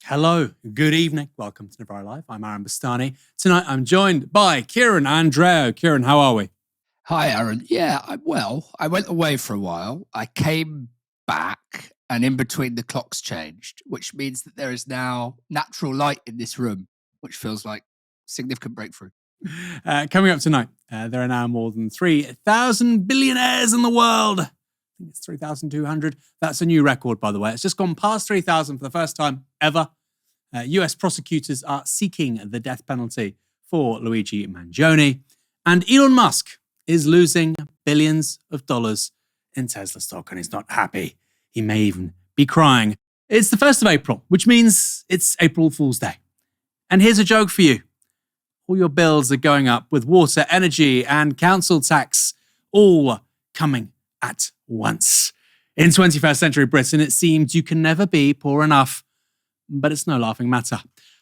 Hello, good evening. Welcome to Novara Live. I'm Aaron Bastani. Tonight I'm joined by Kieran and Andrieu. Kieran, how are we? Hi, Aaron. Yeah, I'm well. I went away for a while. I came back, and in between the clocks changed, which means that there is now natural light in this room, which feels like a significant breakthrough. Coming up tonight, there are now more than 3,000 billionaires in the world. I think it's 3,200. That's a new record, by the way. It's just gone past 3,000 for the first time ever. US prosecutors are seeking the death penalty for Luigi Mangione. And Elon Musk is losing billions of dollars in Tesla stock, and he's not happy. He may even be crying. It's the 1st of April, which means it's April Fool's Day. And here's a joke for you. All your bills are going up with water, energy, and council tax all coming at once. In 21st century Britain, it seems you can never be poor enough, but it's no laughing matter.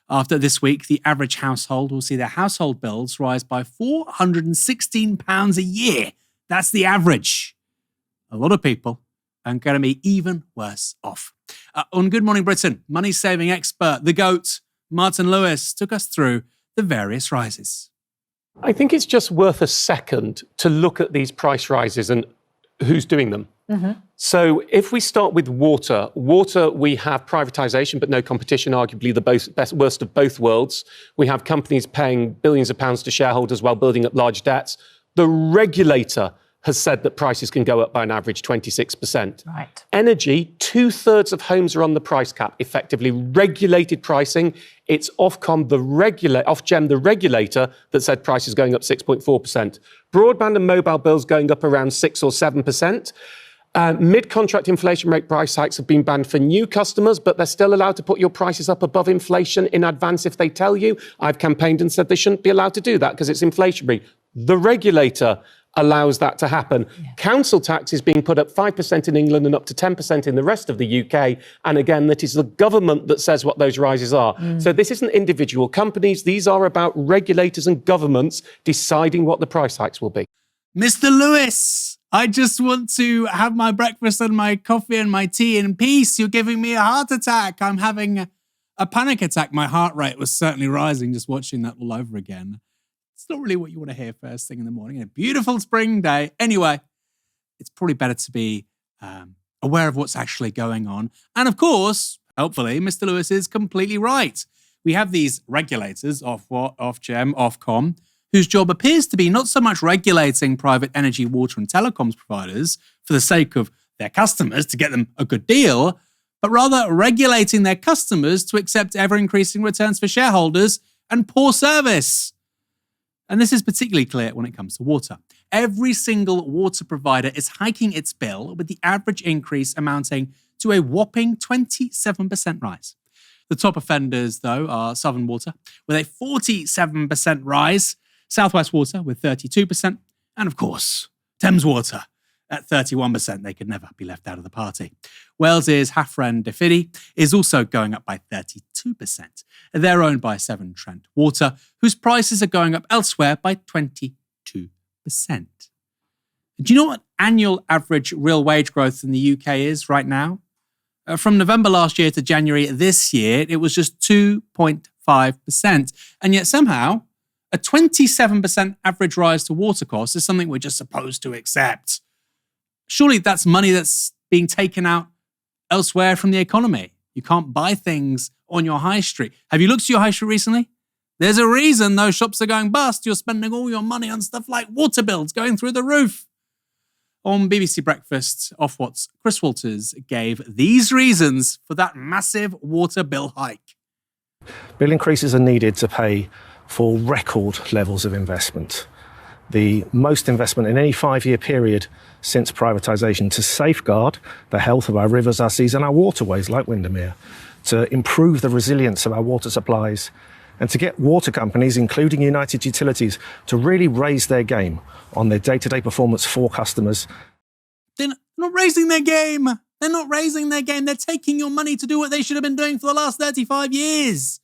After this week, the average household will see their household bills rise by £416 a year. That's the average. A lot of people are going to be even worse off. On Good Morning Britain, money-saving expert, the GOAT, Martin Lewis, took us through the various rises. I think it's just worth a second to look at these price rises and who's doing them. So if we start with water, we have privatisation, but no competition, arguably the worst of both worlds. We have companies paying billions of pounds to shareholders while building up large debts. The regulator has said that prices can go up by an average 26%. Right. Energy, 2/3 of homes are on the price cap, effectively regulated pricing. It's Ofcom, Ofgem, the regulator, that said prices going up 6.4%. Broadband and mobile bills going up around 6 or 7%. Mid-contract inflation rate price hikes have been banned for new customers, but they're still allowed to put your prices up above inflation in advance if they tell you. I've campaigned and said they shouldn't be allowed to do that because it's inflationary. The regulator allows that to happen. Yeah. Council tax is being put up 5% in England and up to 10% in the rest of the UK. And again, that is the government that says what those rises are. So this isn't individual companies. These are about regulators and governments deciding what the price hikes will be. Mr. Lewis, I just want to have my breakfast and my coffee and my tea in peace. You're giving me a heart attack. I'm having a panic attack. My heart rate was certainly rising just watching that all over again. It's not really what you want to hear first thing in the morning. A beautiful spring day. Anyway, it's probably better to be aware of what's actually going on. And of course, hopefully, Mr. Lewis is completely right. We have these regulators, Ofgem, Ofcom, whose job appears to be not so much regulating private energy, water and telecoms providers for the sake of their customers to get them a good deal, but rather regulating their customers to accept ever-increasing returns for shareholders and poor service. And this is particularly clear when it comes to water. Every single water provider is hiking its bill, with the average increase amounting to a whopping 27% rise. The top offenders, though, are Southern Water, with a 47% rise, Southwest Water with 32%, and of course, Thames Water at 31%. They could never be left out of the party. Wales's Hafren Defidi is also going up by 32%. They're owned by Severn Trent Water, whose prices are going up elsewhere by 22%. Do you know what annual average real wage growth in the UK is right now? From November last year to January this year, it was just 2.5%. And yet somehow, a 27% average rise to water costs is something we're just supposed to accept. Surely that's money that's being taken out elsewhere from the economy. You can't buy things on your high street. Have you looked at your high street recently? There's a reason those shops are going bust. You're spending all your money on stuff like water bills going through the roof. On BBC Breakfast, Ofwat's Chris Walters gave these reasons for that massive water bill hike. Bill increases are needed to pay for record levels of investment. The most investment in any 5-year period since privatisation to safeguard the health of our rivers, our seas and our waterways like Windermere, to improve the resilience of our water supplies and to get water companies, including United Utilities, to really raise their game on their day-to-day performance for customers. They're not raising their game. They're not raising their game. They're taking your money to do what they should have been doing for the last 35 years.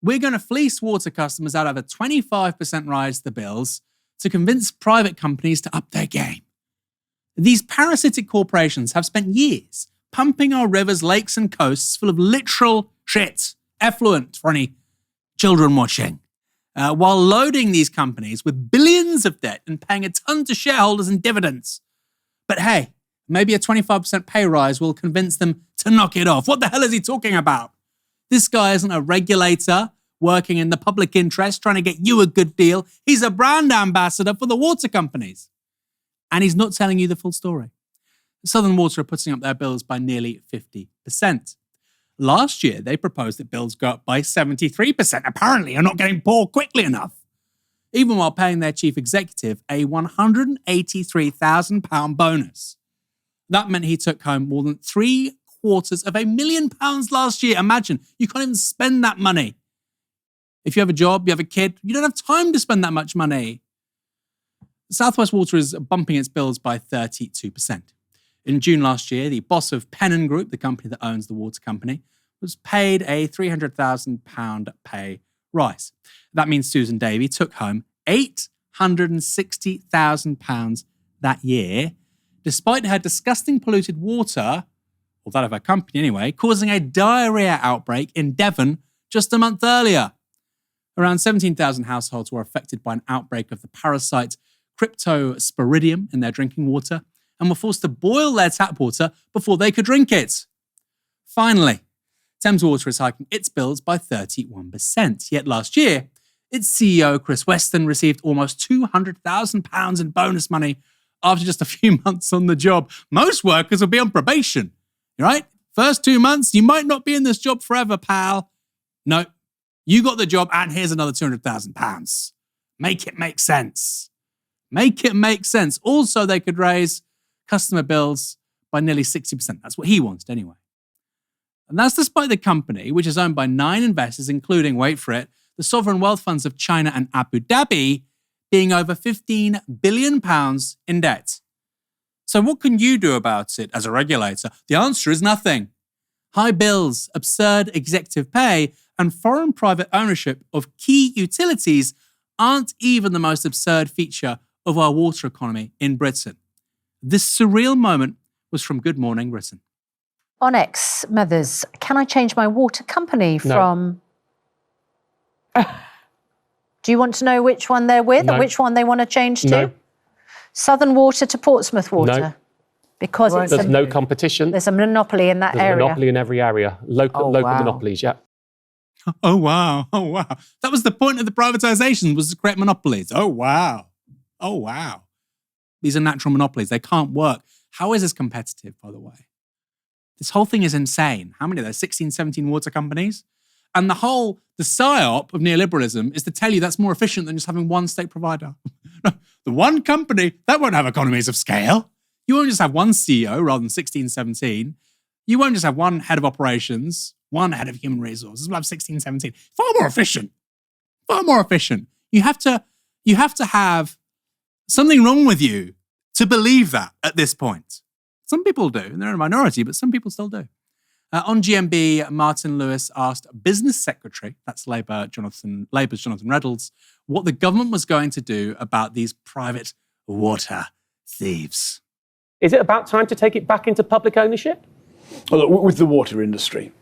We're going to fleece water customers out of a 25% rise to the bills to convince private companies to up their game. These parasitic corporations have spent years pumping our rivers, lakes and coasts full of literal shit, effluent for any children watching, while loading these companies with billions of debt and paying a ton to shareholders in dividends. But hey, maybe a 25% pay rise will convince them to knock it off. What the hell is he talking about? This guy isn't a regulator working in the public interest, trying to get you a good deal. He's a brand ambassador for the water companies. And he's not telling you the full story. Southern Water are putting up their bills by nearly 50%. Last year, they proposed that bills go up by 73%. Apparently, you're not getting poor quickly enough. Even while paying their chief executive a £183,000 bonus. That meant he took home more than £750,000 last year. Imagine, you can't even spend that money. If you have a job, you have a kid, you don't have time to spend that much money. South West Water is bumping its bills by 32%. In June last year, the boss of Pennon Group, the company that owns the water company, was paid a £300,000 pay rise. That means Susan Davy took home £860,000 that year, despite her disgusting polluted water, or that of her company anyway, causing a diarrhea outbreak in Devon just a month earlier. Around 17,000 households were affected by an outbreak of the parasite Cryptosporidium in their drinking water and were forced to boil their tap water before they could drink it. Finally, Thames Water is hiking its bills by 31%. Yet last year, its CEO, Chris Weston, received almost £200,000 in bonus money after just a few months on the job. Most workers will be on probation, right? First 2 months, you might not be in this job forever, pal. No, you got the job and here's another £200,000. Make it make sense. Make it make sense. Also, they could raise customer bills by nearly 60%. That's what he wanted anyway. And that's despite the company, which is owned by 9 investors, including, wait for it, the sovereign wealth funds of China and Abu Dhabi, being over £15 billion in debt. So what can you do about it as a regulator? The answer is nothing. High bills, absurd executive pay, and foreign private ownership of key utilities aren't even the most absurd feature of our water economy in Britain. This surreal moment was from Good Morning Britain. Onyx Mothers, can I change my water company from... Do you want to know which one they're with or which one they want to change to? No. Southern Water to Portsmouth Water? No. Because there's no competition. There's a monopoly in that area. There's a monopoly in every area. Local monopolies, yeah. Oh, wow. Oh, wow. That was the point of the privatisation, was to create monopolies. Oh, wow. Oh, wow. These are natural monopolies. They can't work. How is this competitive, by the way? This whole thing is insane. How many are there? 16, 17 water companies? And the psyop of neoliberalism is to tell you that's more efficient than just having one state provider. The one company, that won't have economies of scale. You won't just have one CEO rather than 16, 17. You won't just have one head of operations, one head of human resources. We'll have 16, 17. Far more efficient. Far more efficient. You have to have something wrong with you to believe that at this point. Some people do, and they're in a minority, but some people still do. On GMB, Martin Lewis asked Business Secretary, that's Labour's Jonathan Reynolds, what the government was going to do about these private water thieves. Is it about time to take it back into public ownership? Well, look, with the water industry,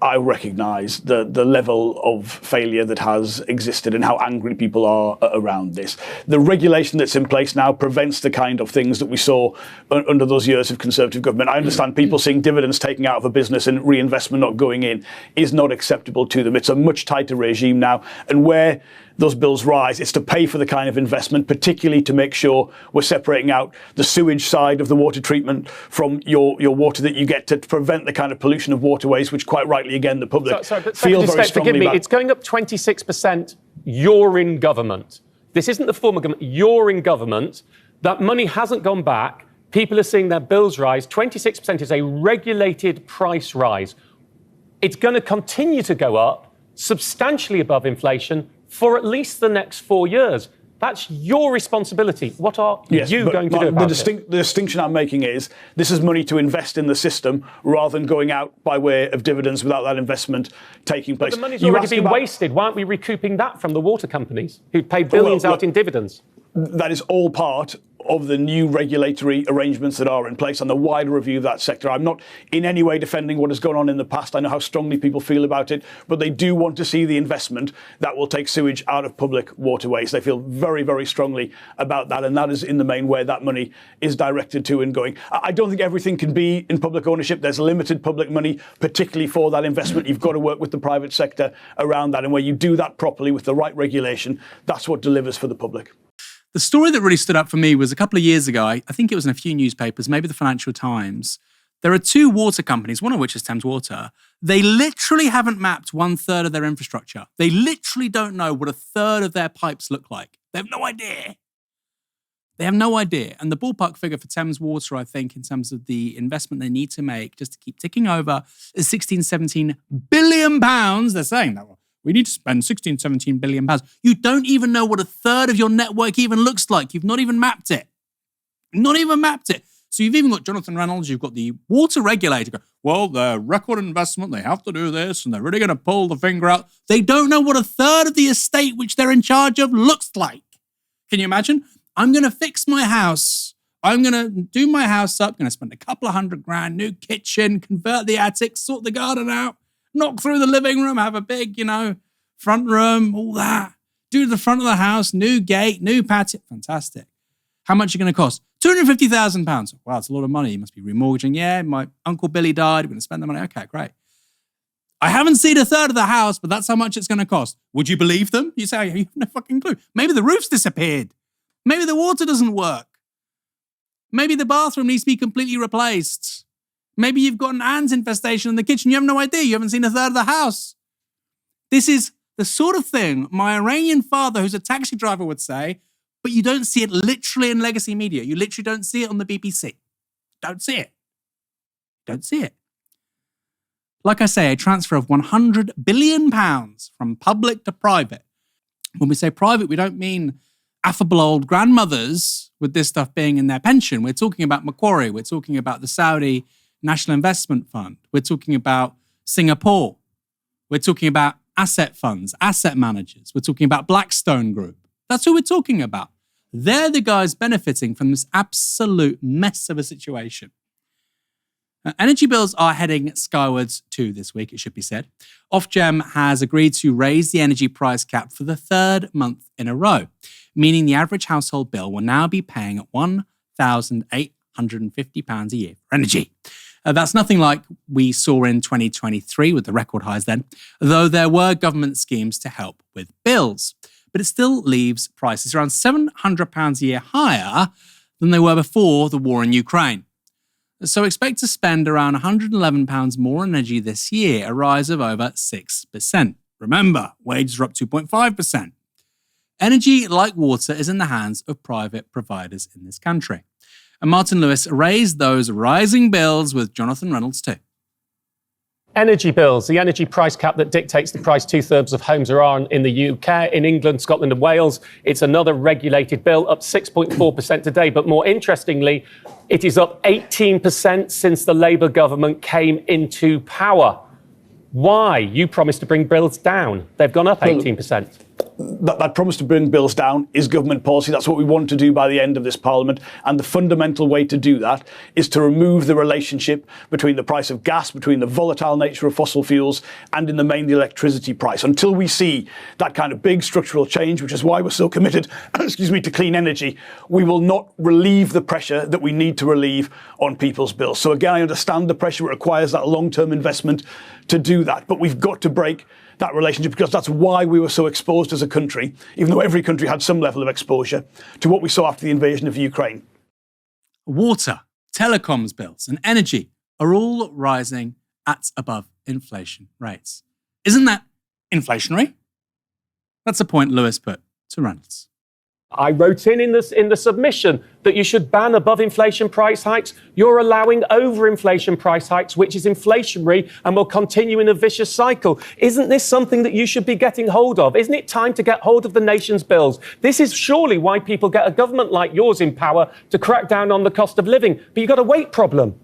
I recognise the level of failure that has existed and how angry people are around this. The regulation that's in place now prevents the kind of things that we saw under those years of Conservative government. I understand people seeing dividends taken out of a business and reinvestment not going in is not acceptable to them. It's a much tighter regime now. And where those bills rise, it's to pay for the kind of investment, particularly to make sure we're separating out the sewage side of the water treatment from your water that you get to prevent the kind of pollution of waterways, which quite rightly, again, the public feel very strongly about. It's going up 26%. You're in government. This isn't the former government. You're in government. That money hasn't gone back. People are seeing their bills rise. 26% is a regulated price rise. It's going to continue to go up substantially above inflation for at least the next 4 years. That's your responsibility. What are you going to do about it? The distinction I'm making is this is money to invest in the system rather than going out by way of dividends without that investment taking place. But the money's already been wasted. Why aren't we recouping that from the water companies who pay billions out in dividends? That is all part of the new regulatory arrangements that are in place and the wider review of that sector. I'm not in any way defending what has gone on in the past. I know how strongly people feel about it, but they do want to see the investment that will take sewage out of public waterways. They feel very, very strongly about that, and that is in the main where that money is directed to and going. I don't think everything can be in public ownership. There's limited public money, particularly for that investment. You've got to work with the private sector around that, and where you do that properly with the right regulation, that's what delivers for the public. The story that really stood up for me was a couple of years ago. I think it was in a few newspapers, maybe the Financial Times. There are two water companies, one of which is Thames Water. They literally haven't mapped 1/3 of their infrastructure. They literally don't know what 1/3 of their pipes look like. They have no idea. They have no idea. And the ballpark figure for Thames Water, I think, in terms of the investment they need to make just to keep ticking over, is 16, 17 billion pounds. They're saying that. We need to spend 16, 17 billion pounds. You don't even know what 1/3 of your network even looks like. You've not even mapped it. Not even mapped it. So you've even got Jonathan Reynolds, you've got the water regulator. Well, they're record investment, they have to do this, and they're really going to pull the finger out. They don't know what 1/3 of the estate which they're in charge of looks like. Can you imagine? I'm going to fix my house. I'm going to do my house up, going to spend a couple of $100,000, new kitchen, convert the attic, sort the garden out, knock through the living room, have a big, front room, all that. Do the front of the house, new gate, new patio. Fantastic. How much are you going to cost? £250,000. Wow, that's a lot of money. You must be remortgaging. Yeah, my Uncle Billy died. We're going to spend the money. Okay, great. I haven't seen 1/3 of the house, but that's how much it's going to cost. Would you believe them? You say, you have no fucking clue. Maybe the roof's disappeared. Maybe the water doesn't work. Maybe the bathroom needs to be completely replaced. Maybe you've got an ant infestation in the kitchen. You have no idea. You haven't seen 1/3 of the house. This is the sort of thing my Iranian father, who's a taxi driver, would say, but you don't see it literally in legacy media. You literally don't see it on the BBC. Don't see it. Don't see it. Like I say, a transfer of £100 billion from public to private. When we say private, we don't mean affable old grandmothers with this stuff being in their pension. We're talking about Macquarie. We're talking about the Saudi National Investment Fund. We're talking about Singapore. We're talking about asset funds, asset managers. We're talking about Blackstone Group. That's who we're talking about. They're the guys benefiting from this absolute mess of a situation. Energy bills are heading skywards too this week, it should be said. Ofgem has agreed to raise the energy price cap for the 3rd month in a row, meaning the average household bill will now be paying at £1,850 a year for energy. That's nothing like we saw in 2023 with the record highs then, though there were government schemes to help with bills. But it still leaves prices around £700 a year higher than they were before the war in Ukraine. So expect to spend around £111 more on energy this year, a rise of over 6%. Remember, wages are up 2.5%. Energy, like water, is in the hands of private providers in this country. And Martin Lewis raised those rising bills with Jonathan Reynolds too. Energy bills, the energy price cap that dictates the price 2/3 of homes are on in the UK, in England, Scotland and Wales. It's another regulated bill, up 6.4% today. But more interestingly, it is up 18% since the Labour government came into power. Why? You promised to bring bills down. They've gone up 18%. That promise to bring bills down is government policy. That's what we want to do by the end of this Parliament. And the fundamental way to do that is to remove the relationship between the price of gas, between the volatile nature of fossil fuels, and in the main, the electricity price. Until we see that kind of big structural change, which is why we're so committed, to clean energy, we will not relieve the pressure that we need to relieve on people's bills. So again, I understand the pressure. It requires that long-term investment to do that. But we've got to break that relationship, because that's why we were so exposed as a country, even though every country had some level of exposure, to what we saw after the invasion of Ukraine. Water, telecoms bills and energy are all rising at above inflation rates. Isn't that inflationary? That's a point Lewis put to Reynolds. I wrote in the submission that you should ban above inflation price hikes. You're allowing over inflation price hikes, which is inflationary and will continue in a vicious cycle. Isn't this something that you should be getting hold of? Isn't it time to get hold of the nation's bills? This is surely why people get a government like yours in power, to crack down on the cost of living. But you've got a weight problem.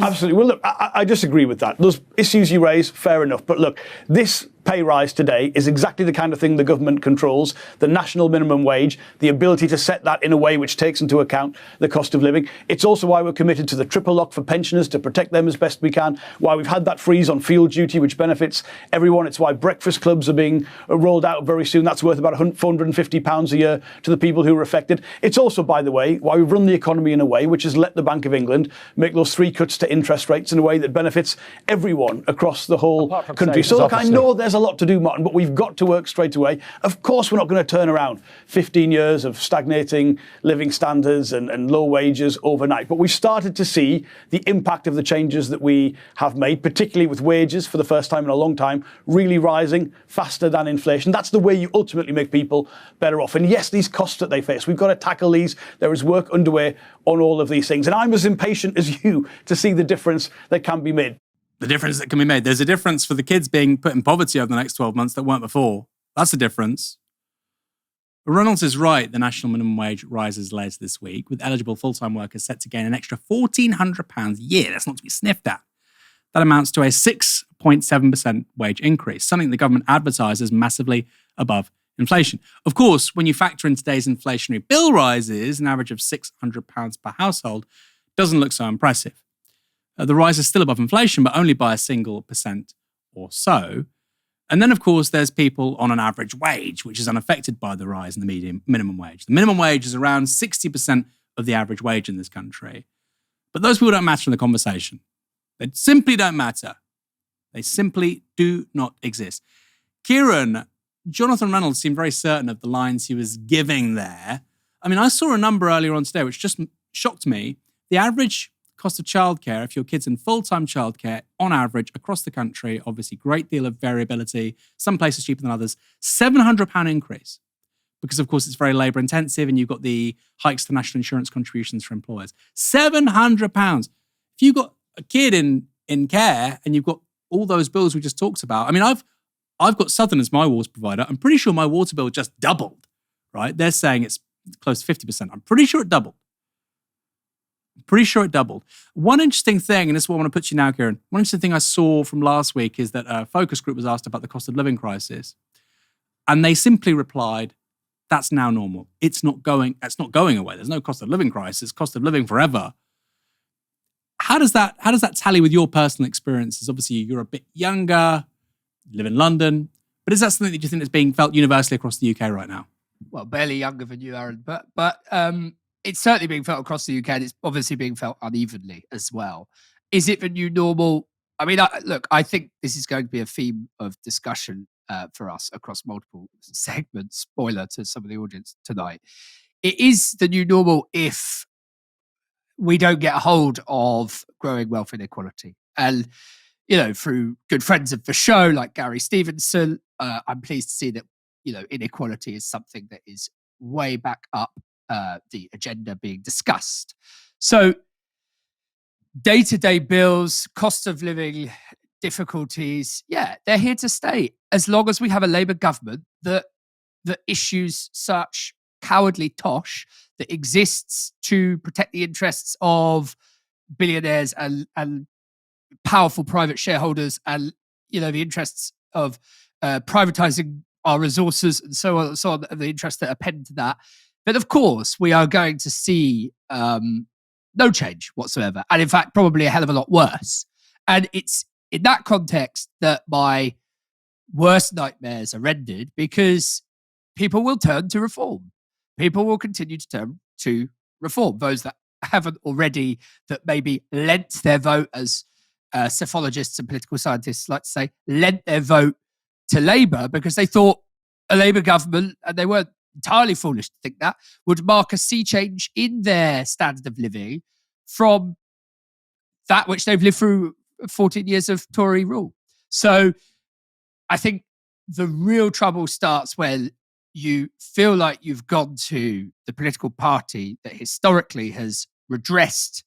Absolutely. Well, look, I disagree with that. Those issues you raise, fair enough. But look, this pay rise today is exactly the kind of thing the government controls, the national minimum wage, the ability to set that in a way which takes into account the cost of living. It's also why we're committed to the triple lock for pensioners to protect them as best we can, why we've had that freeze on field duty, which benefits everyone. It's why breakfast clubs are being rolled out very soon. That's worth about £450 a year to the people who are affected. It's also, by the way, why we've run the economy in a way which has let the Bank of England make those 3 cuts to interest rates in a way that benefits everyone across the whole country. So look, I know there's a lot to do, Martin, but we've got to work straight away. Of course, we're not going to turn around 15 years of stagnating living standards and low wages overnight. But we've started to see the impact of the changes that we have made, particularly with wages for the first time in a long time, really rising faster than inflation. That's the way you ultimately make people better off. And yes, these costs that they face, we've got to tackle these. There is work underway on all of these things. And I'm as impatient as you to see the difference that can be made. The difference that can be made. There's a difference for the kids being put in poverty over the next 12 months that weren't before. That's the difference. Reynolds is right. The national minimum wage rises later this week, with eligible full-time workers set to gain an extra £1,400 a year. That's not to be sniffed at. That amounts to a 6.7% wage increase, something the government advertises massively above inflation. Of course, when you factor in today's inflationary bill rises, an average of £600 per household doesn't look so impressive. The rise is still above inflation, but only by a single percent or so. And then, of course, there's people on an average wage, which is unaffected by the rise in the minimum wage. The minimum wage is around 60% of the average wage in this country. But those people don't matter in the conversation. They simply don't matter. They simply do not exist. Kieran, Jonathan Reynolds seemed very certain of the lines he was giving there. I mean, I saw a number earlier on today, which just shocked me. The average cost of childcare, if your kid's in full-time childcare, on average, across the country, obviously great deal of variability, some places cheaper than others, £700 increase. Because, of course, it's very labour-intensive and you've got the hikes to national insurance contributions for employers. £700. If you've got a kid in care and you've got all those bills we just talked about, I mean, I've got Southern as my water provider. I'm pretty sure my water bill just doubled, right? They're saying it's close to 50%. I'm pretty sure it doubled. One interesting thing, and this is what I want to put to you now, Kieran, one interesting thing I saw from last week is that a focus group was asked about the cost of living crisis. And they simply replied, that's now normal. It's not going away. There's no cost of living crisis, cost of living forever. How does that tally with your personal experiences? Obviously, you're a bit younger, you live in London, but is that something that you think is being felt universally across the UK right now? Well, barely younger than you, Aaron, but it's certainly being felt across the UK, and it's obviously being felt unevenly as well. Is it the new normal? I mean, I think this is going to be a theme of discussion for us across multiple segments. Spoiler to some of the audience tonight. It is the new normal if we don't get a hold of growing wealth inequality. And, through good friends of the show like Gary Stevenson, I'm pleased to see that, inequality is something that is way back up the agenda being discussed. So day-to-day bills, cost of living difficulties, they're here to stay as long as we have a Labour government that issues such cowardly tosh that exists to protect the interests of billionaires and powerful private shareholders and, the interests of privatising our resources and so on, the interests that are penned to that. But of course, we are going to see no change whatsoever. And in fact, probably a hell of a lot worse. And it's in that context that my worst nightmares are ended, because people will turn to reform. People will continue to turn to reform. Those that haven't already, that maybe lent their vote, as psephologists and political scientists like to say, lent their vote to Labour because they thought a Labour government, and they weren't entirely foolish to think that, would mark a sea change in their standard of living from that which they've lived through 14 years of Tory rule. So I think the real trouble starts when you feel like you've gone to the political party that historically has redressed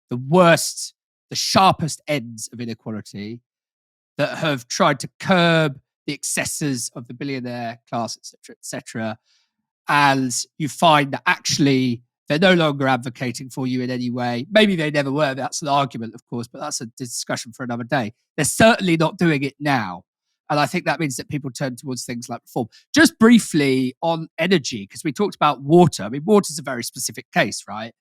the worst, the sharpest ends of inequality, that have tried to curb the excesses of the billionaire class, etc., and you find that actually they're no longer advocating for you in any way. Maybe they never were. That's an argument, of course, but that's a discussion for another day. They're certainly not doing it now. And I think that means that people turn towards things like reform. Just briefly on energy, because we talked about water. I mean, water's a very specific case, right?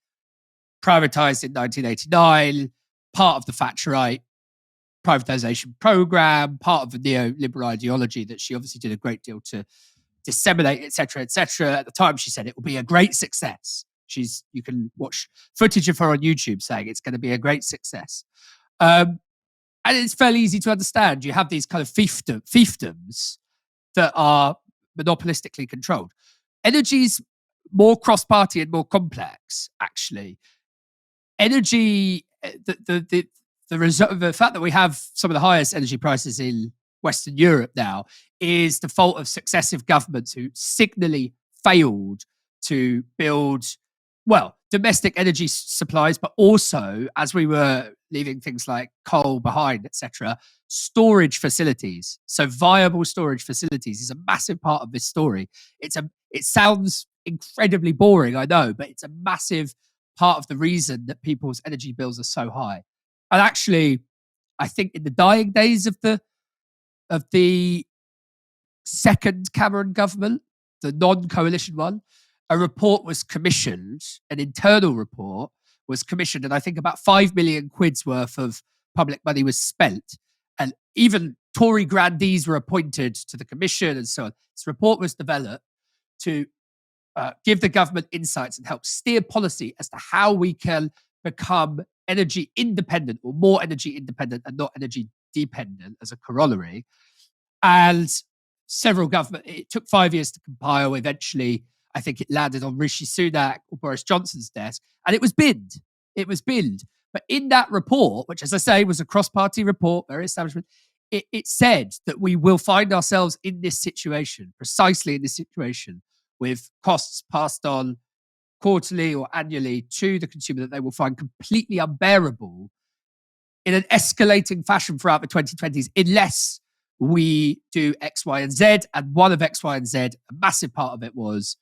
Privatized in 1989, part of the Thatcherite privatization program, part of the neoliberal ideology that she obviously did a great deal to disseminate, etc., etc. At the time, she said it will be a great success. You can watch footage of her on YouTube saying it's going to be a great success. And it's fairly easy to understand. You have these kind of fiefdoms that are monopolistically controlled. Energy's more cross-party and more complex, actually. Energy, the fact that we have some of the highest energy prices in Western Europe now is the fault of successive governments who signally failed to build, well, domestic energy supplies, but also, as we were leaving things like coal behind, etc., storage facilities. So viable storage facilities is a massive part of this story. It sounds incredibly boring, I know, but it's a massive part of the reason that people's energy bills are so high. And actually, I think in the dying days of the second Cameron government, the non-coalition one, a report was commissioned, an internal report was commissioned, and I think about 5 million quid's worth of public money was spent. And even Tory grandees were appointed to the commission and so on. This report was developed to give the government insights and help steer policy as to how we can become energy independent or more energy independent and not energy dependent as a corollary. And it took 5 years to compile. Eventually, I think it landed on Rishi Sunak or Boris Johnson's desk, and it was binned. But in that report, which, as I say, was a cross-party report, very establishment, it said that we will find ourselves in this situation, precisely in this situation, with costs passed on quarterly or annually to the consumer that they will find completely unbearable in an escalating fashion throughout the 2020s, unless we do X, Y, and Z. And one of X, Y, and Z, a massive part of it was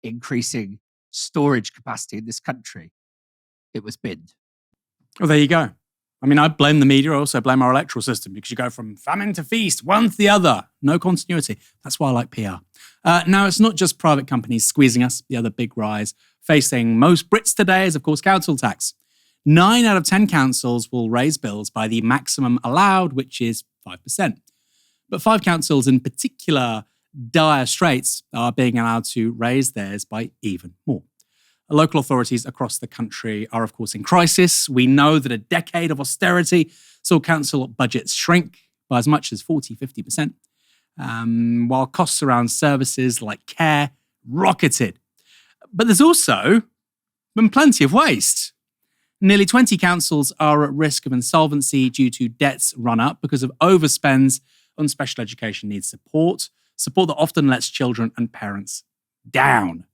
increasing storage capacity in this country. It was binned. Well, there you go. I mean, I blame the media. I also blame our electoral system because you go from famine to feast, one to the other. No continuity. That's why I like PR. Now, it's not just private companies squeezing us. The other big rise facing most Brits today is, of course, council tax. 9 out of 10 councils will raise bills by the maximum allowed, which is 5%. But 5 councils in particular dire straits are being allowed to raise theirs by even more. Local authorities across the country are, of course, in crisis. We know that a decade of austerity saw council budgets shrink by as much as 40-50%, while costs around services like care rocketed. But there's also been plenty of waste. Nearly 20 councils are at risk of insolvency due to debts run up because of overspends on special education needs support that often lets children and parents down.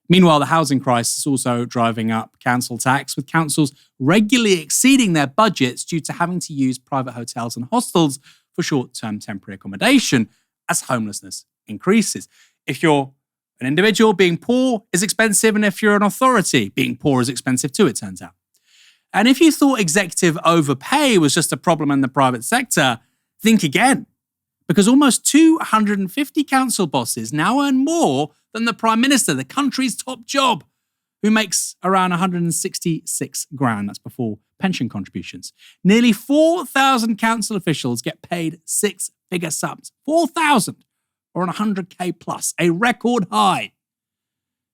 Meanwhile, the housing crisis is also driving up council tax, with councils regularly exceeding their budgets due to having to use private hotels and hostels for short-term temporary accommodation as homelessness increases. If you're an individual, being poor is expensive, and if you're an authority, being poor is expensive too, it turns out. And if you thought executive overpay was just a problem in the private sector, think again. Because almost 250 council bosses now earn more than the Prime Minister, the country's top job, who makes around 166 grand. That's before pension contributions. Nearly 4,000 council officials get paid 6-figure sums. 4,000 or on 100k plus, a record high.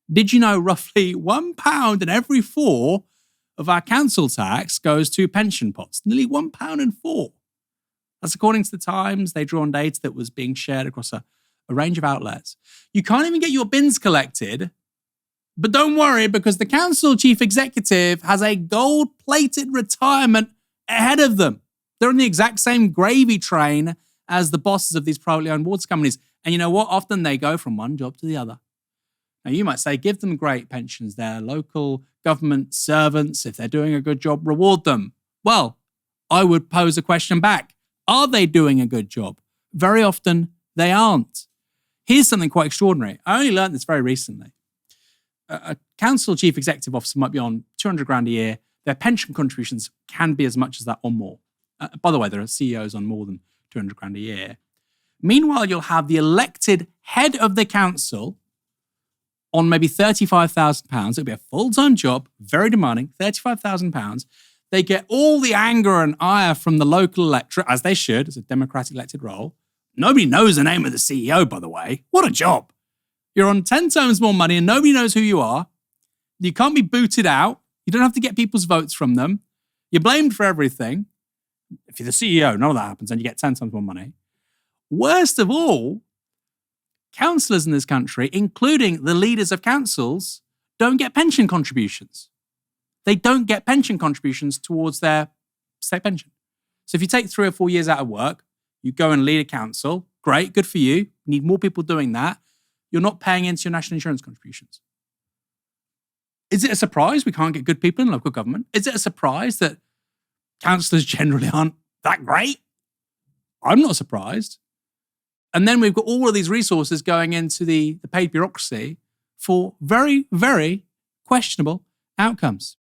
Did you know roughly £1 in every 4 of our council tax goes to pension pots? Nearly £1 in 4. That's according to the Times. They drew on data that was being shared across a range of outlets. You can't even get your bins collected, but don't worry, because the council chief executive has a gold-plated retirement ahead of them. They're on the exact same gravy train as the bosses of these privately owned water companies. And you know what? Often they go from one job to the other. Now, you might say, give them great pensions. They're local government servants. If they're doing a good job, reward them. Well, I would pose a question back. Are they doing a good job? Very often, they aren't. Here's something quite extraordinary. I only learned this very recently. A council chief executive officer might be on 200 grand a year. Their pension contributions can be as much as that or more. By the way, there are CEOs on more than 200 grand a year. Meanwhile, you'll have the elected head of the council on maybe £35,000. It'll be a full-time job, very demanding, £35,000. They get all the anger and ire from the local electorate, as they should. It's a democratic elected role. Nobody knows the name of the CEO, by the way. What a job. You're on 10 times more money and nobody knows who you are. You can't be booted out. You don't have to get people's votes from them. You're blamed for everything. If you're the CEO, none of that happens and you get 10 times more money. Worst of all, councillors in this country, including the leaders of councils, don't get pension contributions. They don't get pension contributions towards their state pension. So if you take 3 or 4 years out of work, you go and lead a council, great, good for you. You need more people doing that. You're not paying into your national insurance contributions. Is it a surprise we can't get good people in local government? Is it a surprise that councillors generally aren't that great? I'm not surprised. And then we've got all of these resources going into the paid bureaucracy for very, very questionable outcomes.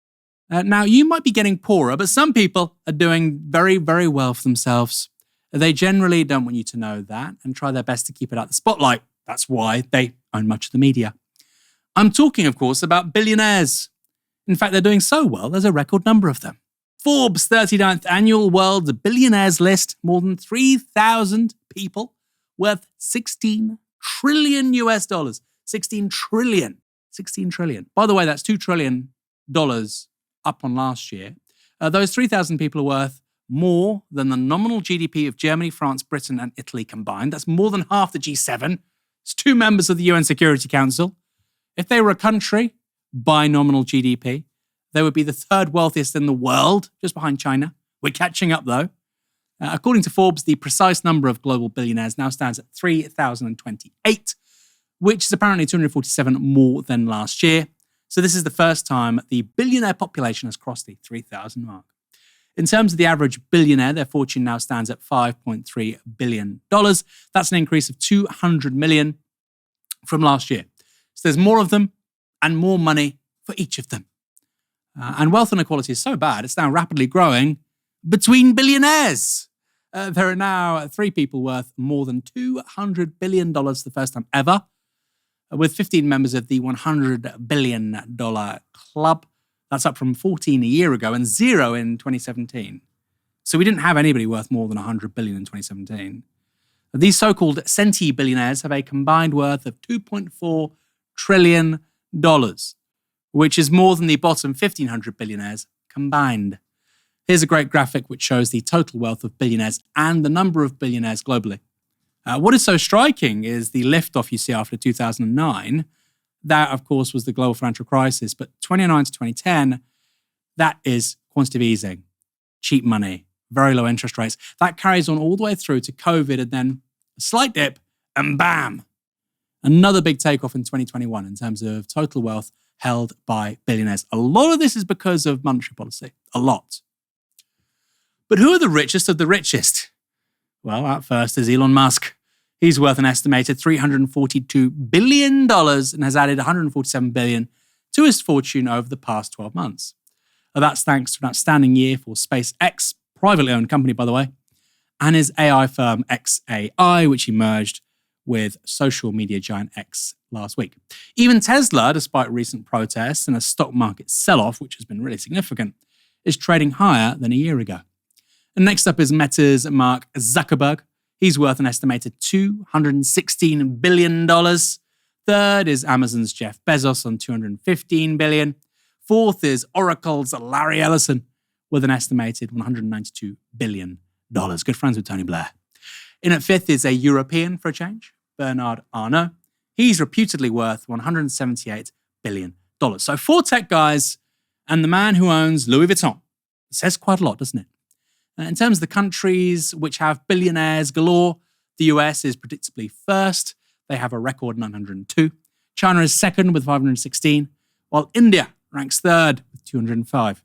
Now, you might be getting poorer, but some people are doing very, very well for themselves. They generally don't want you to know that and try their best to keep it out of the spotlight. That's why they own much of the media. I'm talking, of course, about billionaires. In fact, they're doing so well, there's a record number of them. Forbes' 39th annual World Billionaires list, more than 3,000 people, worth $16 trillion US. 16 trillion. 16 trillion. By the way, that's $2 trillion up on last year. Those 3,000 people are worth more than the nominal GDP of Germany, France, Britain, and Italy combined. That's more than half the G7. It's 2 members of the UN Security Council. If they were a country by nominal GDP, they would be the 3rd wealthiest in the world, just behind China. We're catching up, though. According to Forbes, the precise number of global billionaires now stands at 3,028, which is apparently 247 more than last year. So this is the first time the billionaire population has crossed the 3,000 mark. In terms of the average billionaire, their fortune now stands at $5.3 billion. That's an increase of $200 million from last year. So there's more of them and more money for each of them. And wealth inequality is so bad, it's now rapidly growing between billionaires. There are now 3 people worth more than $200 billion for the first time ever, with 15 members of the $100 billion club. That's up from 14 a year ago and 0 in 2017. So we didn't have anybody worth more than $100 billion in 2017. These so-called centi-billionaires have a combined worth of $2.4 trillion, which is more than the bottom 1,500 billionaires combined. Here's a great graphic which shows the total wealth of billionaires and the number of billionaires globally. What is so striking is the liftoff you see after 2009. That, of course, was the global financial crisis. But 2009 to 2010, that is quantitative easing, cheap money, very low interest rates. That carries on all the way through to COVID and then a slight dip and bam, another big takeoff in 2021 in terms of total wealth held by billionaires. A lot of this is because of monetary policy, a lot. But who are the richest of the richest? Well, out first is Elon Musk. He's worth an estimated $342 billion and has added $147 billion to his fortune over the past 12 months. That's thanks to an outstanding year for SpaceX, privately owned company, by the way, and his AI firm XAI, which he merged with social media giant X last week. Even Tesla, despite recent protests and a stock market sell-off, which has been really significant, is trading higher than a year ago. And next up is Meta's Mark Zuckerberg. He's worth an estimated $216 billion. Third is Amazon's Jeff Bezos on $215 billion. Fourth is Oracle's Larry Ellison with an estimated $192 billion. Good friends with Tony Blair. In at fifth is a European, for a change, Bernard Arnault. He's reputedly worth $178 billion. So 4 tech guys and the man who owns Louis Vuitton. It says quite a lot, doesn't it? In terms of the countries which have billionaires galore, the US is predictably first. They have a record 902. China is second with 516, while India ranks third with 205.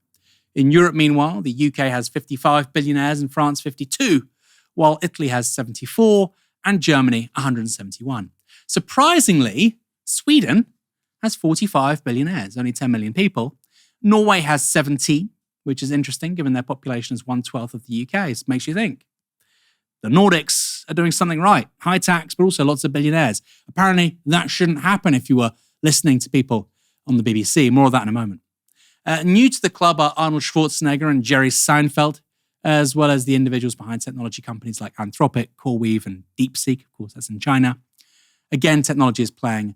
In Europe, meanwhile, the UK has 55 billionaires and France 52, while Italy has 74 and Germany 171. Surprisingly, Sweden has 45 billionaires, only 10 million people. Norway has 17, which is interesting given their population is 1/12 of the UK's. Makes you think. the Nordics are doing something right. High tax, but also lots of billionaires. Apparently, that shouldn't happen if you were listening to people on the BBC. More of that in a moment. New to the club are Arnold Schwarzenegger and Jerry Seinfeld, as well as the individuals behind technology companies like Anthropic, CoreWeave, and DeepSeek. Of course, that's in China. Again, technology is playing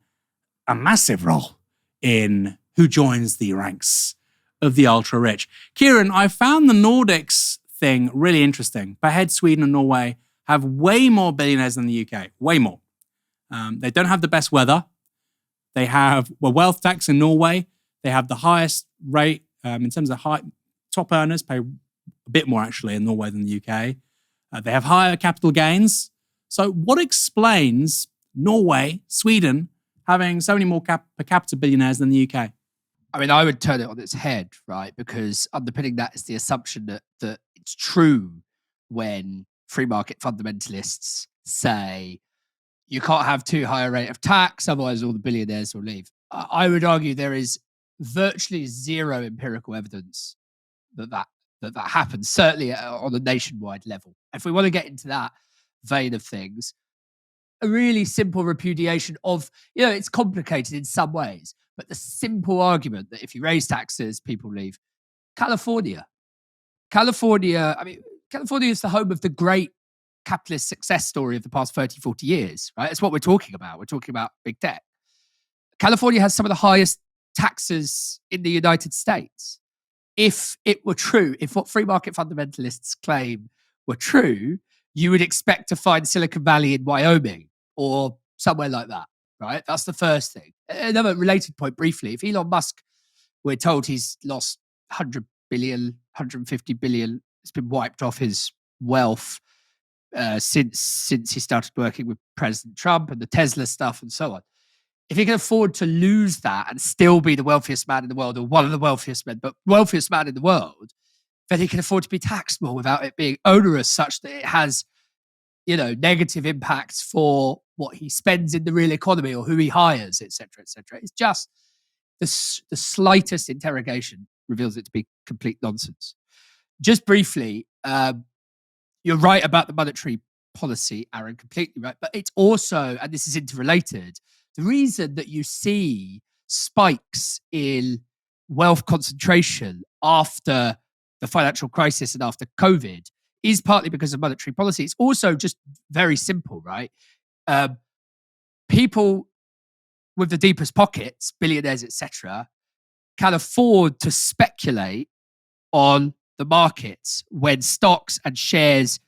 a massive role in who joins the ranks of the ultra-rich. Kieran, I found the Nordics thing really interesting. Per head, Sweden and Norway have way more billionaires than the UK, way more. They don't have the best weather. They have wealth tax in Norway. They have the highest rate in terms of top earners pay a bit more actually in Norway than the UK. They have higher capital gains. So what explains Norway, Sweden, having so many more per capita billionaires than the UK? I mean, I would turn it on its head, right? Because underpinning that is the assumption that it's true when free market fundamentalists say you can't have too high a rate of tax, otherwise all the billionaires will leave. I would argue there is virtually zero empirical evidence that happens, certainly on a nationwide level. If we want to get into that vein of things, a really simple repudiation of, it's complicated in some ways, but the simple argument that if you raise taxes, people leave. California, I mean, California is the home of the great capitalist success story of the past 30, 40 years, right? That's what we're talking about. We're talking about big tech. California has some of the highest taxes in the United States. If it were true, if what free market fundamentalists claim were true, you would expect to find Silicon Valley in Wyoming or somewhere like that, right? That's the first thing. Another related point briefly, if Elon Musk, we're told he's lost 100 billion, 150 billion, it's been wiped off his wealth since he started working with President Trump and the Tesla stuff and so on. If he can afford to lose that and still be the wealthiest man in the world, or one of the wealthiest men, but wealthiest man in the world, then he can afford to be taxed more without it being onerous, such that it has, negative impacts for what he spends in the real economy or who he hires, etc., etc. It's just the slightest interrogation reveals it to be complete nonsense. Just briefly, you're right about the monetary policy, Aaron, completely right. But it's also, and this is interrelated, the reason that you see spikes in wealth concentration after the financial crisis and after COVID is partly because of monetary policy. It's also just very simple, right? People with the deepest pockets, billionaires, etc., can afford to speculate on the markets when stocks and shares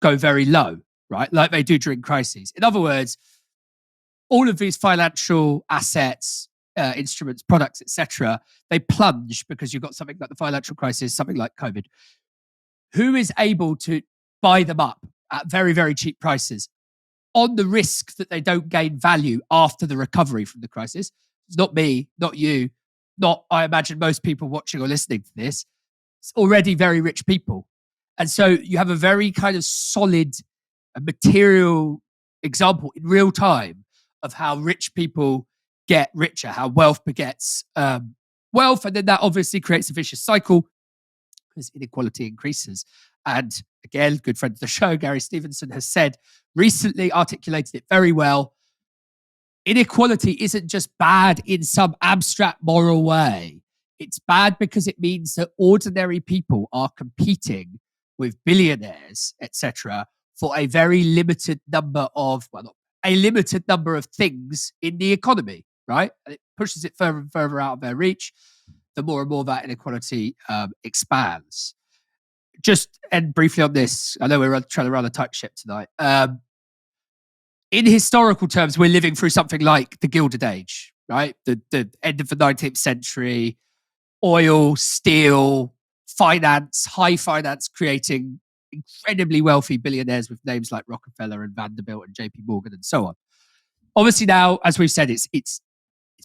go very low, right? Like they do during crises. In other words, all of these financial assets, instruments, products, etc., they plunge because you've got something like the financial crisis, something like COVID. Who is able to buy them up at very, very cheap prices on the risk that they don't gain value after the recovery from the crisis? It's not me, not you, not, I imagine, most people watching or listening to this. It's already very rich people. And so you have a very kind of solid material example in real time of how rich people get richer, how wealth begets wealth. And then that obviously creates a vicious cycle because inequality increases. And again, good friend of the show, Gary Stevenson, has said recently, articulated it very well, inequality isn't just bad in some abstract moral way. It's bad because it means that ordinary people are competing with billionaires, etc., for a very limited number of, a limited number of things in the economy, right? And it pushes it further and further out of their reach. The more and more that inequality expands. Just end briefly on this. I know we're trying to run a tight ship tonight. In historical terms, we're living through something like the Gilded Age, right? The end of the 19th century, oil, steel, finance, high finance creating incredibly wealthy billionaires with names like Rockefeller and Vanderbilt and JP Morgan and so on. Obviously now, as we've said, it's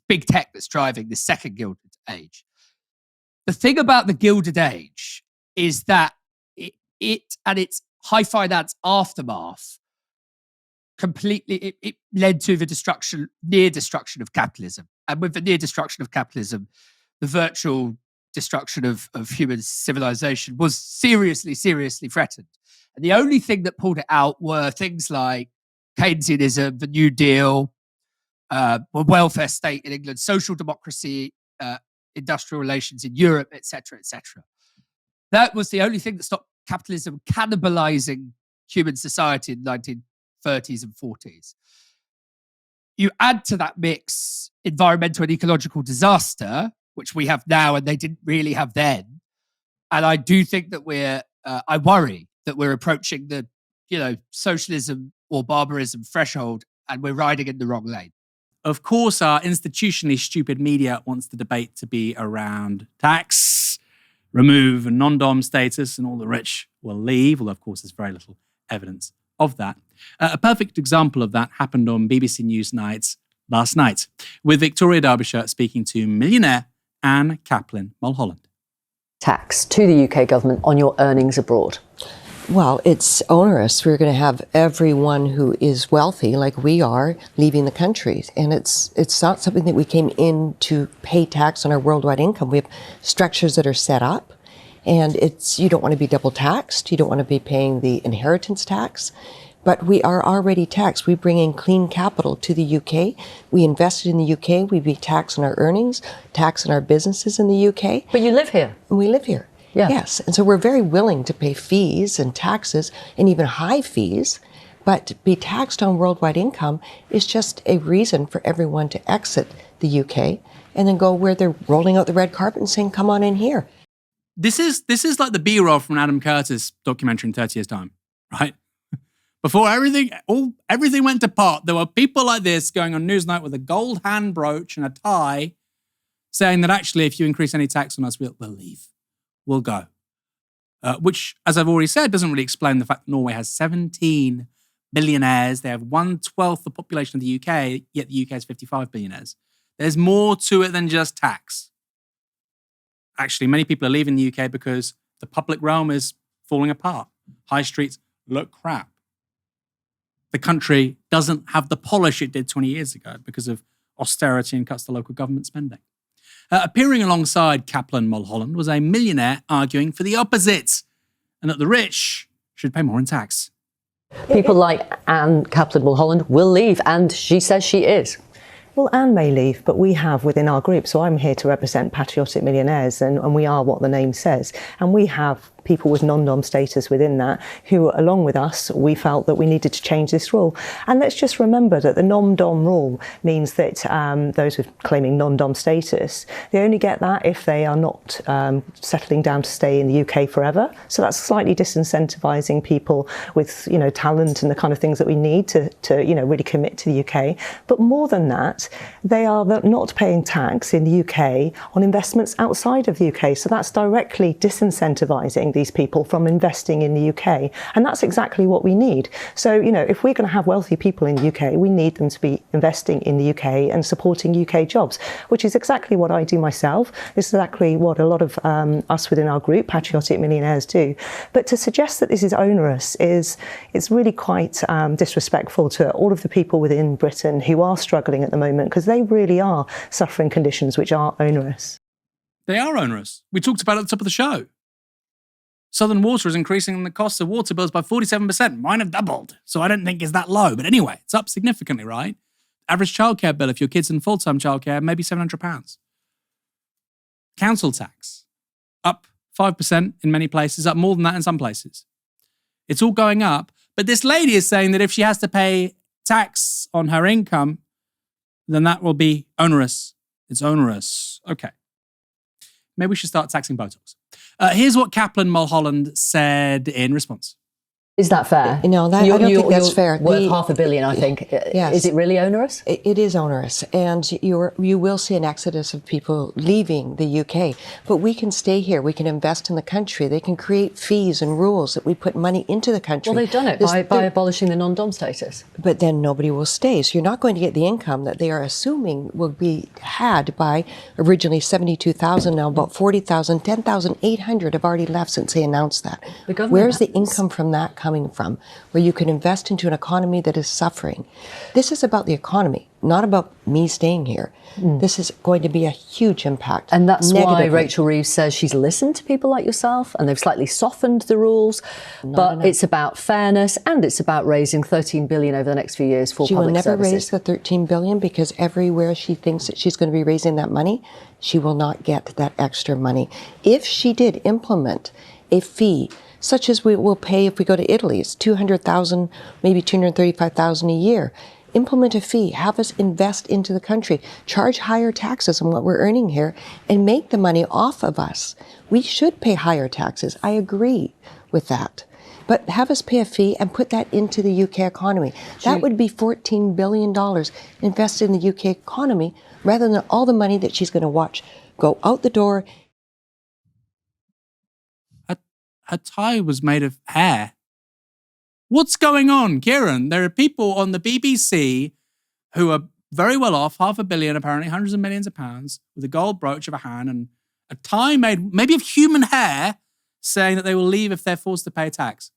big tech that's driving the second Gilded Age. The thing about the Gilded Age is that it and its high finance aftermath completely, it led to the near destruction of capitalism. And with the near destruction of capitalism, the virtual destruction of human civilization was seriously, seriously threatened. And the only thing that pulled it out were things like Keynesianism, the New Deal, a welfare state in England, social democracy, industrial relations in Europe, etc., etc. That was the only thing that stopped capitalism cannibalizing human society in the 1930s and 40s. You add to that mix environmental and ecological disaster, which we have now and they didn't really have then. And I do think that I worry that we're approaching the, socialism or barbarism threshold and we're riding in the wrong lane. Of course, our institutionally stupid media wants the debate to be around tax, remove a non-dom status, and all the rich will leave, although, of course, there's very little evidence of that. A perfect example of that happened on BBC Newsnight last night, with Victoria Derbyshire speaking to millionaire Anne Kaplan-Mulholland. Tax to the UK government on your earnings abroad. Well, it's onerous. We're going to have everyone who is wealthy, like we are, leaving the country. And it's not something that we came in to pay tax on our worldwide income. We have structures that are set up. And you don't want to be double taxed. You don't want to be paying the inheritance tax. But we are already taxed. We bring in clean capital to the UK. We invested in the UK. We be taxed on our earnings, tax on our businesses in the UK. But you live here. And we live here. Yeah. Yes. And so we're very willing to pay fees and taxes and even high fees. But be taxed on worldwide income is just a reason for everyone to exit the UK and then go where they're rolling out the red carpet and saying, come on in here. This is like the B-roll from an Adam Curtis documentary in 30 years' time, right? Before everything went to pot, there were people like this going on Newsnight with a gold hand brooch and a tie saying that actually if you increase any tax on us, we'll leave. We'll go. Which, as I've already said, doesn't really explain the fact that Norway has 17 billionaires. They have 1/12 the population of the UK, yet the UK has 55 billionaires. There's more to it than just tax. Actually, many people are leaving the UK because the public realm is falling apart. High streets look crap. The country doesn't have the polish it did 20 years ago because of austerity and cuts to local government spending. Appearing alongside Kaplan-Mulholland was a millionaire arguing for the opposite, and that the rich should pay more in tax. People like Anne Kaplan-Mulholland will leave, and she says she is. Well, Anne may leave, but we have within our group, so I'm here to represent patriotic millionaires, and we are what the name says. And we have people with non-dom status within that who, along with us, we felt that we needed to change this rule. And let's just remember that the non-dom rule means that those with claiming non-dom status, they only get that if they are not settling down to stay in the UK forever. So that's slightly disincentivising people with, talent and the kind of things that we need to really commit to the UK. But more than that, they are not paying tax in the UK on investments outside of the UK. So that's directly disincentivising these people from investing in the UK. And that's exactly what we need. So, if we're going to have wealthy people in the UK, we need them to be investing in the UK and supporting UK jobs, which is exactly what I do myself. This is exactly what a lot of us within our group, Patriotic Millionaires, do. But to suggest that this is onerous it's really quite disrespectful to all of the people within Britain who are struggling at the moment, because they really are suffering conditions which are onerous. They are onerous. We talked about it at the top of the show. Southern Water is increasing the cost of water bills by 47%. Mine have doubled, so I don't think it's that low. But anyway, it's up significantly, right? Average childcare bill, if your kid's in full-time childcare, maybe £700. Council tax, up 5% in many places, up more than that in some places. It's all going up. But this lady is saying that if she has to pay tax on her income, then that will be onerous. It's onerous. Okay. Maybe we should start taxing Botox. Here's what Kaplan-Mulholland said in response. Is that fair? No, I don't think that's fair. Worth £500 million, I think. Yes. Is it really onerous? It is onerous, and you will see an exodus of people leaving the UK. But we can stay here. We can invest in the country. They can create fees and rules that we put money into the country. Well, they've done it by abolishing the non-dom status. But then nobody will stay. So you're not going to get the income that they are assuming will be had by originally 72,000, now about 40,000, 10,800 have already left since they announced that. Where's the income from that coming? coming from, where you can invest into an economy that is suffering. This is about the economy, not about me staying here. This is going to be a huge impact. And that's why negatively. Rachel Reeves says she's listened to people like yourself and they've slightly softened the rules. But it's about fairness and it's about raising $13 billion over the next few years for She will public never services. raise the $13 billion because everywhere she thinks that she's going to be raising that money, she will not get that extra money. If she did implement a fee, such as we will pay if we go to Italy, it's $200,000, maybe $235,000 a year. Implement a fee, have us invest into the country, charge higher taxes on what we're earning here, and make the money off of us. We should pay higher taxes. I agree with that. But have us pay a fee and put that into the UK economy. That would be $14 billion invested in the UK economy rather than all the money that she's going to watch go out the door. Her tie was made of hair. What's going on, Kieran? There are people on the BBC who are very well off, $500 million apparently, hundreds of millions of pounds, with a gold brooch of a hand and a tie made maybe of human hair, saying that they will leave if they're forced to pay tax.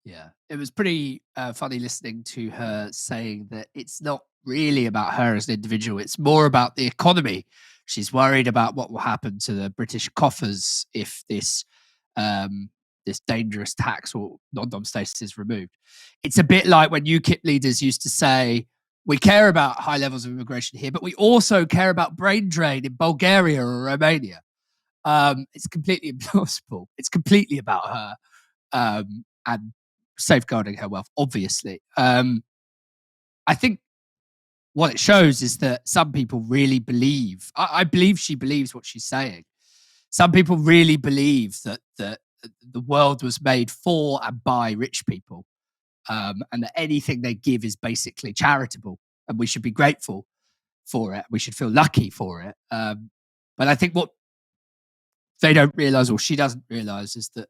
Yeah, it was pretty funny listening to her saying that it's not really about her as an individual. It's more about the economy. She's worried about what will happen to the British coffers if this this dangerous tax or non-dom status is removed. It's a bit like when UKIP leaders used to say, we care about high levels of immigration here, but we also care about brain drain in Bulgaria or Romania. It's completely impossible. It's completely about her and safeguarding her wealth, obviously. I think what it shows is that some people really believe, I believe she believes what she's saying. Some people really believe that the world was made for and by rich people, and that anything they give is basically charitable, and we should be grateful for it. We should feel lucky for it. But I think what they don't realize, or she doesn't realize, is that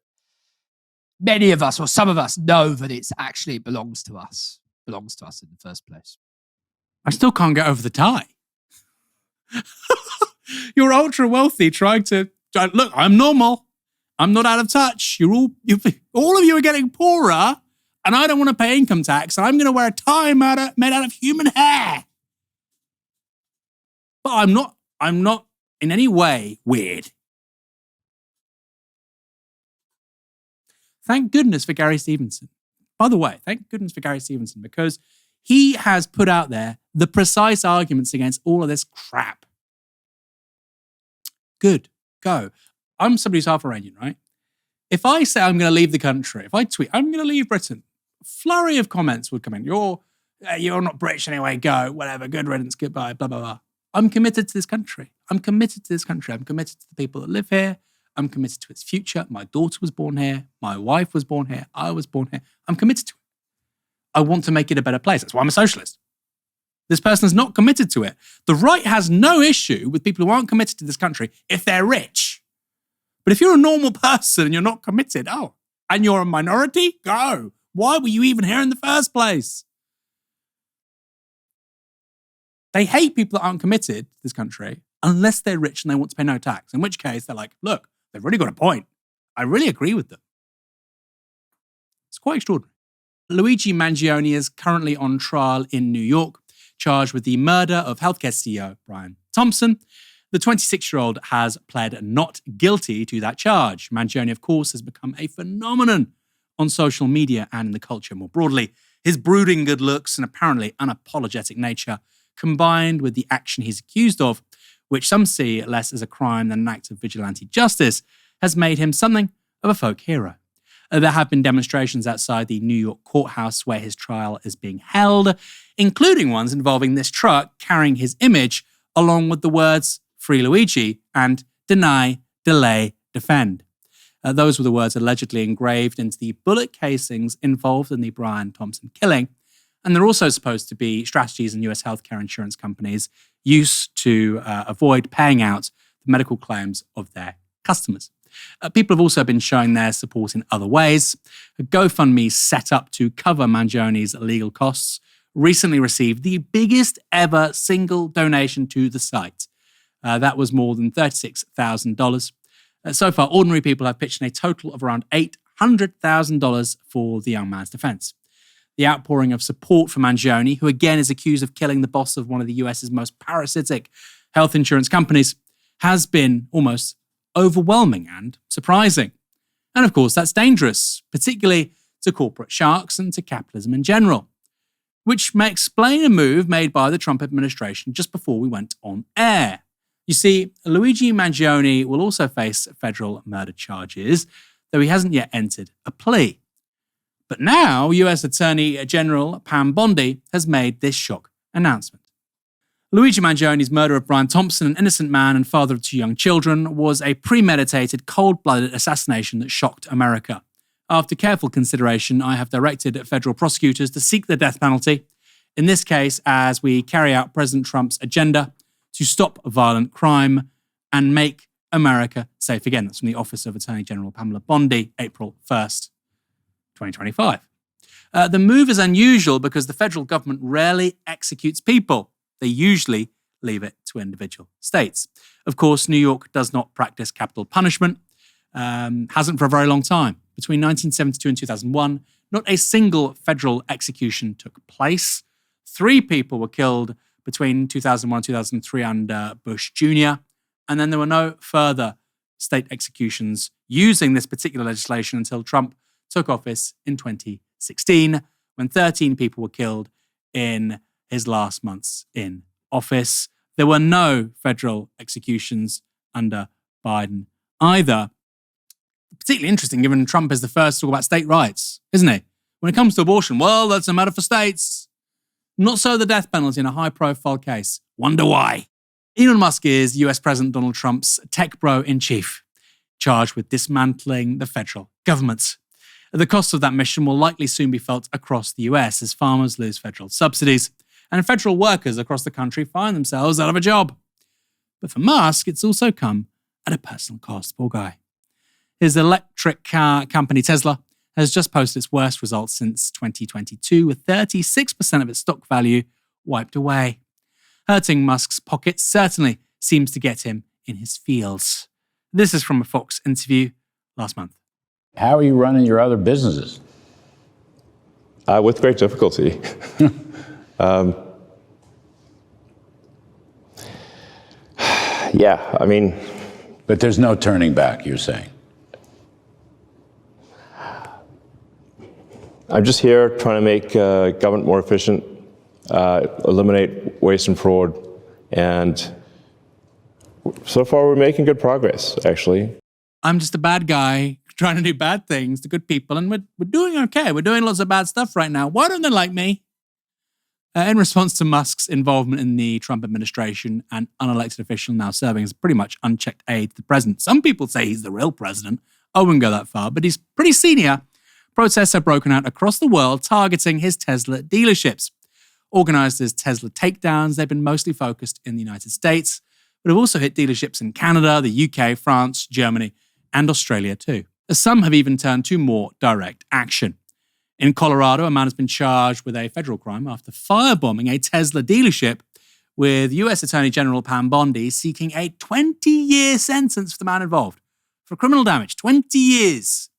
many of us, or some of us, know that it belongs to us in the first place. I still can't get over the tie. You're ultra wealthy trying to look, I'm normal. I'm not out of touch. All of you are getting poorer, and I don't want to pay income tax. And I'm going to wear a tie made out of human hair. But I'm not in any way weird. Thank goodness for Gary Stevenson. By the way, thank goodness for Gary Stevenson, because he has put out there the precise arguments against all of this crap. Good. Go. I'm somebody who's half Iranian, right? If I say I'm going to leave the country, if I tweet, I'm going to leave Britain, a flurry of comments would come in. You're not British anyway, go, whatever, good riddance, goodbye, blah, blah, blah. I'm committed to this country. I'm committed to the people that live here. I'm committed to its future. My daughter was born here. My wife was born here. I was born here. I'm committed to it. I want to make it a better place. That's why I'm a socialist. This person is not committed to it. The right has no issue with people who aren't committed to this country if they're rich. But if you're a normal person and you're not committed, and you're a minority, go. Why were you even here in the first place? They hate people that aren't committed to this country unless they're rich and they want to pay no tax, in which case they're like, look, they've really got a point. I really agree with them. It's quite extraordinary. Luigi Mangione is currently on trial in New York, charged with the murder of healthcare CEO Brian Thompson. The 26-year-old has pled not guilty to that charge. Mangione, of course, has become a phenomenon on social media and in the culture more broadly. His brooding good looks and apparently unapologetic nature, combined with the action he's accused of, which some see less as a crime than an act of vigilante justice, has made him something of a folk hero. There have been demonstrations outside the New York courthouse where his trial is being held, including ones involving this truck carrying his image, along with the words, "Free Luigi," and "Deny, Delay, Defend." Those were the words allegedly engraved into the bullet casings involved in the Brian Thompson killing. And they're also supposed to be strategies in US healthcare insurance companies used to avoid paying out the medical claims of their customers. People have also been showing their support in other ways. A GoFundMe set up to cover Mangione's legal costs recently received the biggest ever single donation to the site. That was more than $36,000. So far, ordinary people have pitched in a total of around $100,000 for the young man's defense. The outpouring of support for Mangione, who again is accused of killing the boss of one of the US's most parasitic health insurance companies, has been almost overwhelming and surprising. And of course, that's dangerous, particularly to corporate sharks and to capitalism in general, which may explain a move made by the Trump administration just before we went on air. You see, Luigi Mangione will also face federal murder charges, though he hasn't yet entered a plea. But now, US Attorney General Pam Bondi has made this shock announcement. Luigi Mangione's murder of Brian Thompson, an innocent man and father of 2 young children, was a premeditated, cold-blooded assassination that shocked America. After careful consideration, I have directed federal prosecutors to seek the death penalty, in this case as we carry out President Trump's agenda to stop violent crime and make America safe again. That's from the Office of Attorney General Pamela Bondi, April 1st, 2025. The move is unusual because the federal government rarely executes people. They usually leave it to individual states. Of course, New York does not practice capital punishment, hasn't for a very long time. Between 1972 and 2001, not a single federal execution took place. 3 people were killed between 2001 and 2003 under Bush Jr., and then there were no further state executions using this particular legislation until Trump took office in 2016, when 13 people were killed in his last months in office. There were no federal executions under Biden either. Particularly interesting, given Trump is the first to talk about state rights, isn't he? When it comes to abortion, well, that's a matter for states. Not so the death penalty in a high-profile case. Wonder why? Elon Musk is US President Donald Trump's tech bro-in-chief, charged with dismantling the federal government. The cost of that mission will likely soon be felt across the US as farmers lose federal subsidies and federal workers across the country find themselves out of a job. But for Musk, it's also come at a personal cost, poor guy. His electric car company Tesla has just posted its worst results since 2022, with 36% of its stock value wiped away. Hurting Musk's pockets certainly seems to get him in his feels. This is from a Fox interview last month. How are you running your other businesses? With great difficulty. Yeah, I mean... But there's no turning back, you're saying? I'm just here trying to make government more efficient, eliminate waste and fraud, and so far we're making good progress, actually. I'm just a bad guy trying to do bad things to good people, and we're doing okay. We're doing lots of bad stuff right now. Why don't they like me? In response to Musk's involvement in the Trump administration, an unelected official now serving as pretty much unchecked aide to the president. Some people say he's the real president. I wouldn't go that far, but he's pretty senior. Protests have broken out across the world targeting his Tesla dealerships. Organized as Tesla takedowns, they've been mostly focused in the United States, but have also hit dealerships in Canada, the UK, France, Germany, and Australia too. Some have even turned to more direct action. In Colorado, a man has been charged with a federal crime after firebombing a Tesla dealership, with US Attorney General Pam Bondi seeking a 20-year sentence for the man involved for criminal damage. 20 years.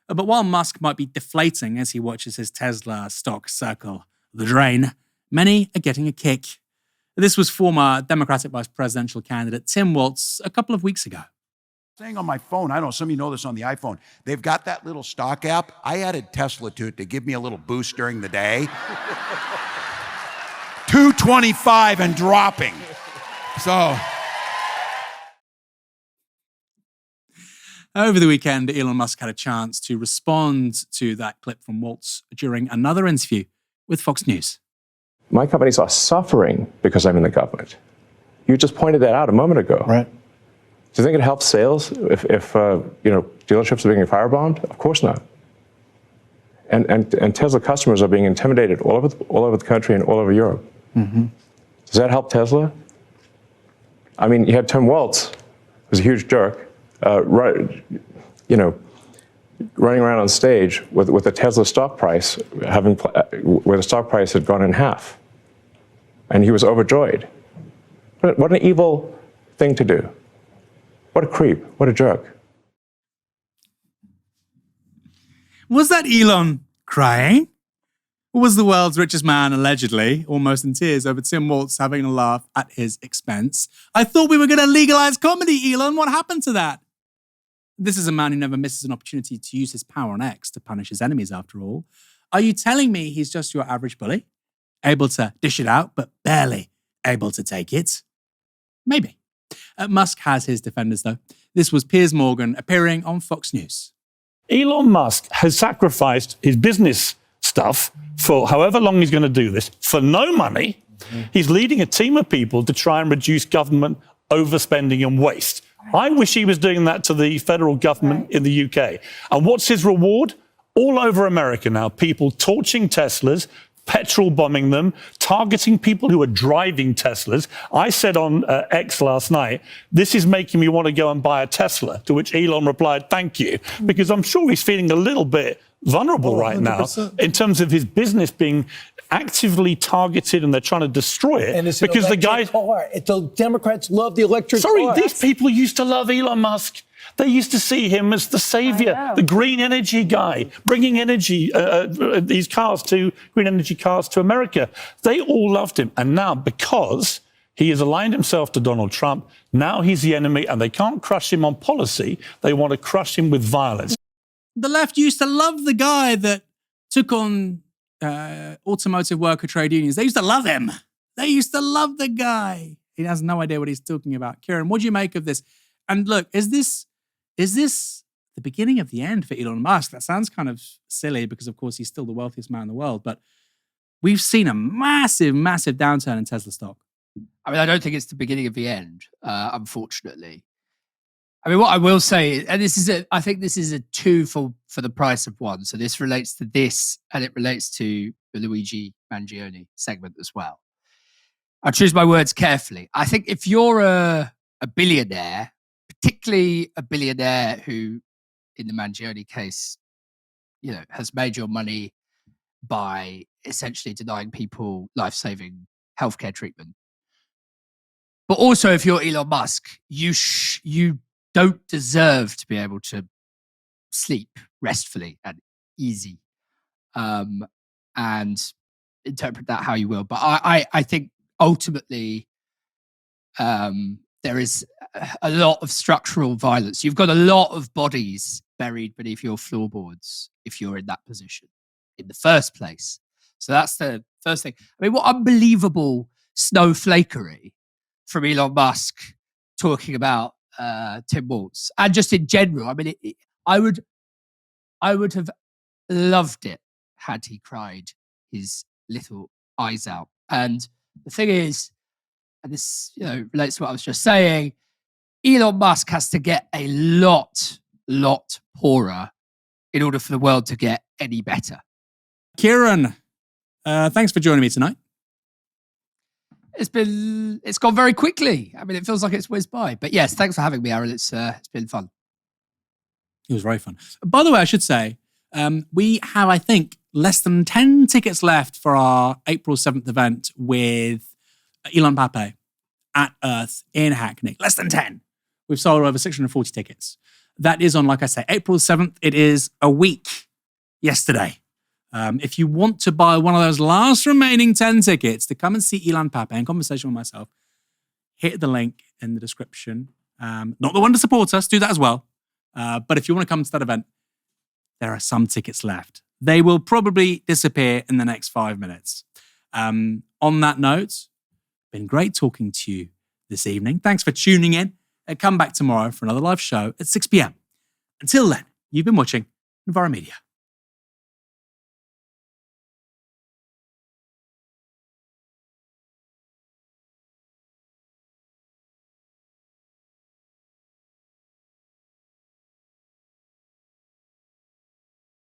But while Musk might be deflating as he watches his Tesla stock circle the drain, many are getting a kick. This was former Democratic vice presidential candidate Tim Walz a couple of weeks ago. Saying on my phone, I don't know, some of you know this on the iPhone, they've got that little stock app. I added Tesla to it to give me a little boost during the day. 225 and dropping. So. Over the weekend, Elon Musk had a chance to respond to that clip from Walz during another interview with Fox News. My companies are suffering because I'm in the government. You just pointed that out a moment ago. Right. Do you think it helps sales if dealerships are being firebombed? Of course not. And Tesla customers are being intimidated all over the country and all over Europe. Mm-hmm. Does that help Tesla? I mean, you had Tim Walz, who's a huge jerk, running around on stage with the Tesla stock price where the stock price had gone in half, and he was overjoyed. What an evil thing to do! What a creep! What a jerk! Was that Elon crying? Or was the world's richest man allegedly almost in tears over Tim Waltz having a laugh at his expense? I thought we were going to legalize comedy, Elon. What happened to that? This is a man who never misses an opportunity to use his power on X to punish his enemies, after all. Are you telling me he's just your average bully? Able to dish it out, but barely able to take it? Maybe. Musk has his defenders, though. This was Piers Morgan appearing on Fox News. Elon Musk has sacrificed his business stuff for however long he's going to do this for no money. He's leading a team of people to try and reduce government overspending and waste. I wish he was doing that to the federal government in the UK. And what's his reward? All over America now, people torching Teslas, petrol bombing them, targeting people who are driving Teslas. I said on X last night, this is making me want to go and buy a Tesla, to which Elon replied, thank you, because I'm sure he's feeling a little bit vulnerable right now in terms of his business being actively targeted and they're trying to destroy it. And it's because the guy, the Democrats love the electric car. These people used to love Elon Musk. They used to see him as the savior, the green energy guy, bringing energy, these cars to green energy cars to America. They all loved him. And now, because he has aligned himself to Donald Trump, now he's the enemy and they can't crush him on policy. They want to crush him with violence. The left used to love the guy that took on automotive worker trade unions. They used to love him. They used to love the guy. He has no idea what he's talking about. Kieran, what do you make of this? And look, is this the beginning of the end for Elon Musk? That sounds kind of silly because, of course, he's still the wealthiest man in the world. But we've seen a massive, massive downturn in Tesla stock. I mean, I don't think it's the beginning of the end, unfortunately. I mean, what I will say, and I think this is a two for the price of one. So this relates to this, and it relates to the Luigi Mangione segment as well. I choose my words carefully. I think if you're a billionaire, particularly a billionaire who, in the Mangione case, has made your money by essentially denying people life-saving healthcare treatment. But also, if you're Elon Musk, you don't deserve to be able to sleep restfully and easy, and interpret that how you will. But I think ultimately there is a lot of structural violence. You've got a lot of bodies buried beneath your floorboards if you're in that position in the first place. So that's the first thing. I mean, what unbelievable snowflakery from Elon Musk talking about Tim Waltz, and just in general. I mean, I would have loved it had he cried his little eyes out. And the thing is, and this relates to what I was just saying, Elon Musk has to get a lot poorer in order for the world to get any better. Kieran, thanks for joining me tonight. It's gone very quickly. I mean, it feels like it's whizzed by. But yes, thanks for having me, Aaron. It's been fun. It was very fun. By the way, I should say, we have, I think, less than 10 tickets left for our April 7th event with Elon Pape at Earth in Hackney. Less than 10. We've sold over 640 tickets. That is on, like I say, April 7th. It is a week yesterday. If you want to buy one of those last remaining 10 tickets to come and see Elon Pape in conversation with myself, hit the link in the description. Not the one to support us, do that as well. But if you want to come to that event, there are some tickets left. They will probably disappear in the next 5 minutes. On that note, been great talking to you this evening. Thanks for tuning in. Come back tomorrow for another live show at 6 p.m. Until then, you've been watching Novara Media.